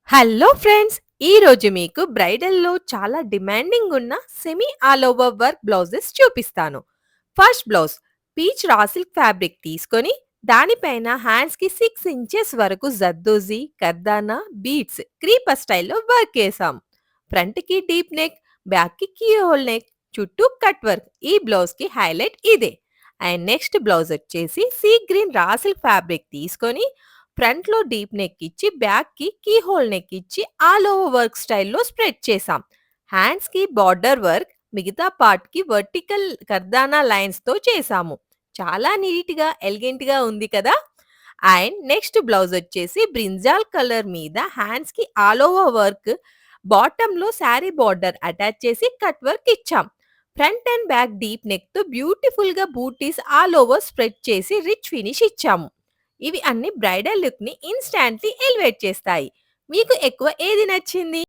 Hello friends! ఈరోజు మీకు బ్రైడల్‌లో చాలా డిమాండింగ్ ఉన్న semi all over work blouses చూపిస్తాను. First blouse peach raw silk fabric తీసుకొని దానిపైన హ్యాండ్స్‌కి 6 ఇంచెస్ వరకు జర్దోజీ, కర్దానా, బీడ్స్, క్రీపర్ స్టైల్‌లో వర్క్ ఏసాం. ఫ్రంట్‌కి డీప్ నెక్, బ్యాక్‌కి కీ హోల్ నెక్, చుట్టూ కట్ వర్క్. ఈ బ్లౌజ్‌కి హైలైట్ ఇదే. అండ్ నెక్స్ట్ బ్లౌజ్ వచ్చేసి sea green raw silk fabric తీసుకొని ఫ్రంట్‌లో డీప్ నెక్ ఇచ్చి, బ్యాక్‌కి కీ హోల్ నెక్ ఇచ్చి ఆల్ ఓవర్ వర్క్ స్టైల్‌లో స్ప్రెడ్ చేసాం. హ్యాండ్స్‌కి బార్డర్ వర్క్, మిగతా పార్ట్‌కి వర్టికల్ కర్దానా లైన్స్‌తో చేసాము. చాలా నీట్‌గా, ఎలిగెంట్‌గా ఉంది కదా! అండ్ నెక్స్ట్ బ్లౌజ్ వచ్చేసి బ్రింజాల్ కలర్ మీద హ్యాండ్స్‌కి ఆల్ ఓవర్ వర్క్, బాటమ్‌లో శారీ బార్డర్ అటాచ్ చేసి కట్ వర్క్ ఇచ్చాం. ఫ్రంట్ అండ్ బ్యాక్ డీప్ నెక్‌తో బ్యూటిఫుల్‌గా బూటీస్ ఆల్ ఓవర్ స్ప్రెడ్ చేసి రిచ్ ఫినిష్ ఇచ్చాము. ఇవి అన్ని బ్రైడల్ లుక్‌ని ఇన్‌స్టాంట్‌లీ ఎలివేట్ చేస్తాయి. మీకు ఎక్కువ ఏది నచ్చింది?